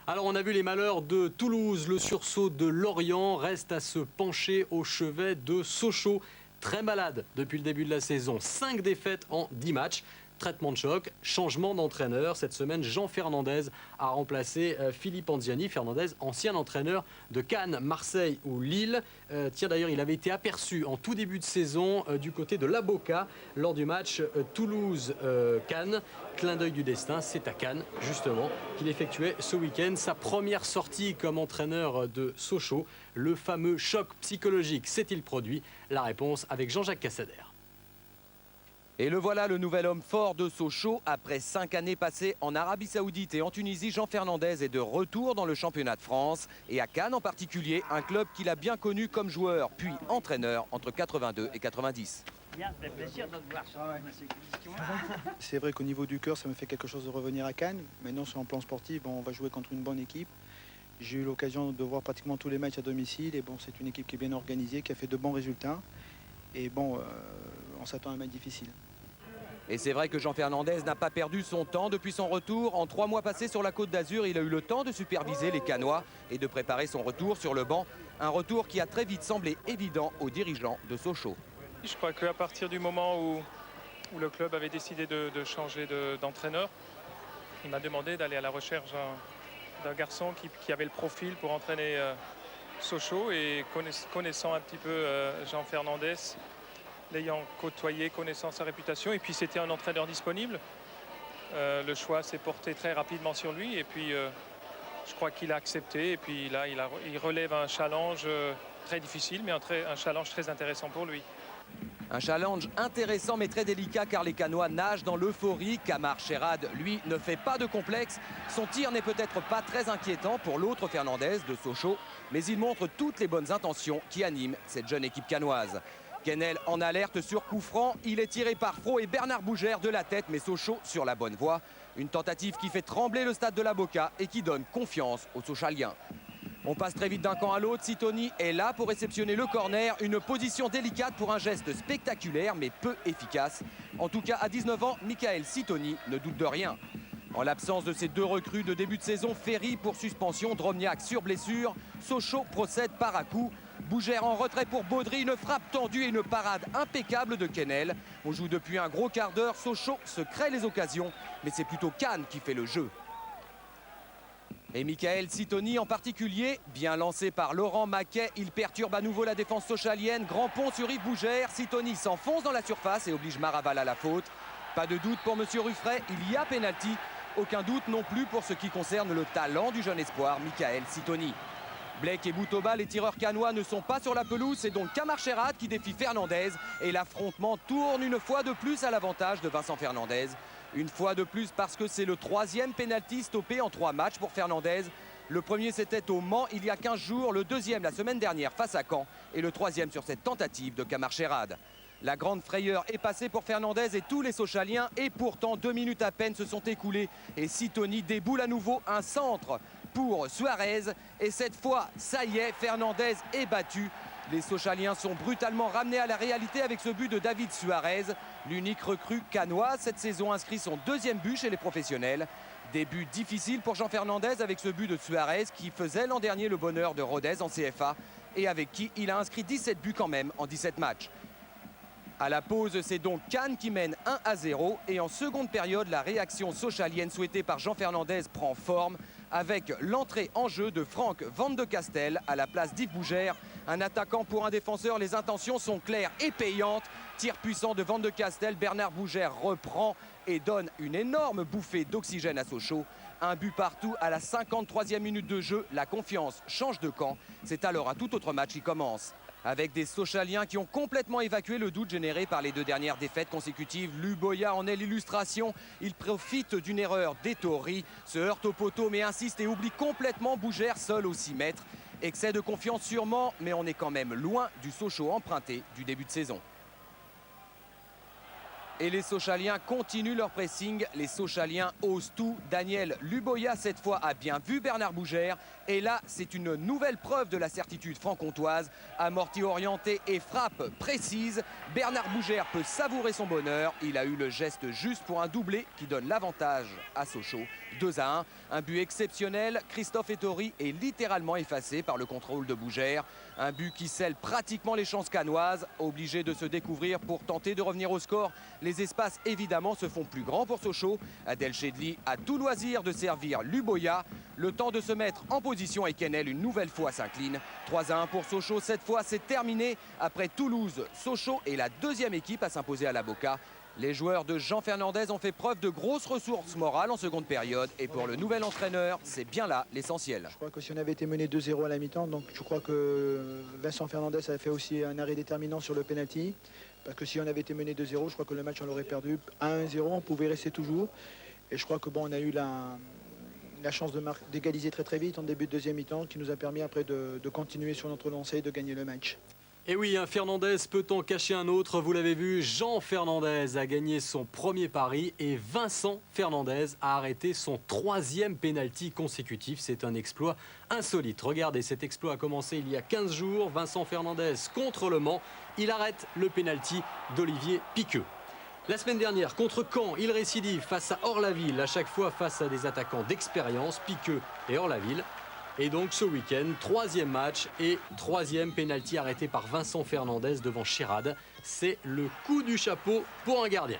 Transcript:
Alors on a vu les malheurs de Toulouse, le sursaut de Lorient reste à se pencher au chevet de Sochaux. Très malade depuis le début de la saison, 5 défaites en 10 matchs. Traitement de choc, changement d'entraîneur. Cette semaine, Jean Fernandez a remplacé Philippe Anziani. Fernandez, ancien entraîneur de Cannes, Marseille ou Lille. Tiens, d'ailleurs, il avait été aperçu en tout début de saison du côté de l'Aboca lors du match Toulouse-Cannes. Clin d'œil du destin, c'est à Cannes, justement, qu'il effectuait ce week-end sa première sortie comme entraîneur de Sochaux. Le fameux choc psychologique s'est-il produit? La réponse avec Jean-Jacques Cassader. Et le voilà, le nouvel homme fort de Sochaux. Après 5 années passées en Arabie Saoudite et en Tunisie, Jean Fernandez est de retour dans le championnat de France. Et à Cannes en particulier, un club qu'il a bien connu comme joueur, puis entraîneur entre 82 et 90. Bien, ça fait plaisir de te voir ça. C'est vrai qu'au niveau du cœur, ça me fait quelque chose de revenir à Cannes. Maintenant, sur un plan sportif, on va jouer contre une bonne équipe. J'ai eu l'occasion de voir pratiquement tous les matchs à domicile. Et bon, c'est une équipe qui est bien organisée, qui a fait de bons résultats. Et bon, on s'attend à un match difficile. Et c'est vrai que Jean Fernandez n'a pas perdu son temps depuis son retour. En 3 mois passés sur la Côte d'Azur, il a eu le temps de superviser les Cannois et de préparer son retour sur le banc. Un retour qui a très vite semblé évident aux dirigeants de Sochaux. Je crois qu'à partir du moment où le club avait décidé de changer d'entraîneur, il m'a demandé d'aller à la recherche d'un garçon qui avait le profil pour entraîner Sochaux. Et connaissant un petit peu Jean Fernandez, l'ayant côtoyé, connaissant sa réputation, et puis c'était un entraîneur disponible. Le choix s'est porté très rapidement sur lui, et puis je crois qu'il a accepté. Et puis là, il relève un challenge très difficile, mais un challenge très intéressant pour lui. Un challenge intéressant mais très délicat car les Cannois nagent dans l'euphorie. Kamar Sherrad, lui, ne fait pas de complexe. Son tir n'est peut-être pas très inquiétant pour l'autre Fernandez de Sochaux, mais il montre toutes les bonnes intentions qui animent cette jeune équipe cannoise. Quesnel en alerte sur coup franc, il est tiré par Fro et Bernard Bougère de la tête, mais Sochaux sur la bonne voie. Une tentative qui fait trembler le stade de l'Aboca et qui donne confiance aux Sochaliens. On passe très vite d'un camp à l'autre. Sitoni est là pour réceptionner le corner. Une position délicate pour un geste spectaculaire mais peu efficace. En tout cas, à 19 ans, Michael Sitoni ne doute de rien. En l'absence de ces deux recrues de début de saison, Ferry pour suspension, Dromniak sur blessure, Sochaux procède par à coup. Bougère en retrait pour Baudry, une frappe tendue et une parade impeccable de Quesnel. On joue depuis un gros quart d'heure, Sochaux se crée les occasions, mais c'est plutôt Cannes qui fait le jeu. Et Michael Sitoni en particulier, bien lancé par Laurent Maquet, il perturbe à nouveau la défense sochalienne. Grand pont sur Yves Bougère, Sitoni s'enfonce dans la surface et oblige Maraval à la faute. Pas de doute pour Monsieur Ruffray, il y a pénalty. Aucun doute non plus pour ce qui concerne le talent du jeune espoir Michael Sitoni. Blake et Boutoba, les tireurs cannois, ne sont pas sur la pelouse. C'est donc Kamar Sherrad qui défie Fernandez. Et l'affrontement tourne une fois de plus à l'avantage de Vincent Fernandez. Une fois de plus parce que c'est le 3e pénalty stoppé en 3 matchs pour Fernandez. Le premier c'était au Mans il y a 15 jours, le deuxième la semaine dernière face à Caen et le 3e sur cette tentative de Kamar Sherrad. La grande frayeur est passée pour Fernandez et tous les Sochaliens et pourtant 2 minutes à peine se sont écoulées et Sitoni déboule à nouveau un centre pour Suarez et cette fois ça y est, Fernandez est battu. Les Sochaliens sont brutalement ramenés à la réalité avec ce but de David Suarez. L'unique recrue cannoise cette saison inscrit son 2e but chez les professionnels. Début difficile pour Jean Fernandez avec ce but de Suarez qui faisait l'an dernier le bonheur de Rodez en CFA et avec qui il a inscrit 17 buts quand même en 17 matchs. À la pause, c'est donc Cannes qui mène 1-0 et en seconde période, la réaction sochalienne souhaitée par Jean Fernandez prend forme avec l'entrée en jeu de Franck Van de Castel à la place d'Yves Bougère. Un attaquant pour un défenseur, les intentions sont claires et payantes. Tir puissant de Van de Castel, Bernard Bougère reprend et donne une énorme bouffée d'oxygène à Sochaux. Un but partout à la 53e minute de jeu, la confiance change de camp. C'est alors un tout autre match qui commence. Avec des Sochaliens qui ont complètement évacué le doute généré par les 2 dernières défaites consécutives. Luboya en est l'illustration. Il profite d'une erreur d'Ettori, se heurte au poteau mais insiste et oublie complètement Bougère seul aux 6 mètres. Excès de confiance sûrement, mais on est quand même loin du Sochaux emprunté du début de saison. Et les Sochaliens continuent leur pressing. Les Sochaliens osent tout. Daniel Luboya, cette fois, a bien vu Bernard Bougère. Et là, c'est une nouvelle preuve de la certitude franc-comtoise. Amorti orienté et frappe précise. Bernard Bougère peut savourer son bonheur. Il a eu le geste juste pour un doublé qui donne l'avantage à Sochaux. 2-1. Un but exceptionnel. Christophe Ettori est littéralement effacé par le contrôle de Bougère. Un but qui scelle pratiquement les chances cannoises. Obligé de se découvrir pour tenter de revenir au score. Les espaces évidemment se font plus grands pour Sochaux. Adel Chedli a tout loisir de servir Luboya. Le temps de se mettre en position et Kennel une nouvelle fois s'incline. 3-1 pour Sochaux. Cette fois c'est terminé. Après Toulouse, Sochaux est la deuxième équipe à s'imposer à la Boca. Les joueurs de Jean Fernandez ont fait preuve de grosses ressources morales en seconde période. Et pour le nouvel entraîneur, c'est bien là l'essentiel. Je crois que si on avait été mené 2-0 à la mi-temps, donc je crois que Vincent Fernandez a fait aussi un arrêt déterminant sur le penalty. Parce que si on avait été mené 2-0, je crois que le match on l'aurait perdu 1-0, on pouvait rester toujours. Et je crois que bon, on a eu la chance d'égaliser très vite en début de deuxième mi-temps, qui nous a permis après de continuer sur notre lancée et de gagner le match. Et oui, un Fernandez peut en cacher un autre. Vous l'avez vu, Jean Fernandez a gagné son premier pari et Vincent Fernandez a arrêté son 3e pénalty consécutif. C'est un exploit insolite. Regardez, cet exploit a commencé il y a 15 jours. Vincent Fernandez contre Le Mans. Il arrête le pénalty d'Olivier Piqueux. La semaine dernière, contre Caen, il récidive face à Orlaville, à chaque fois face à des attaquants d'expérience, Piqueux et Orlaville. Et donc ce week-end, 3e match et 3e pénalty arrêté par Vincent Fernandez devant Chérade. C'est le coup du chapeau pour un gardien.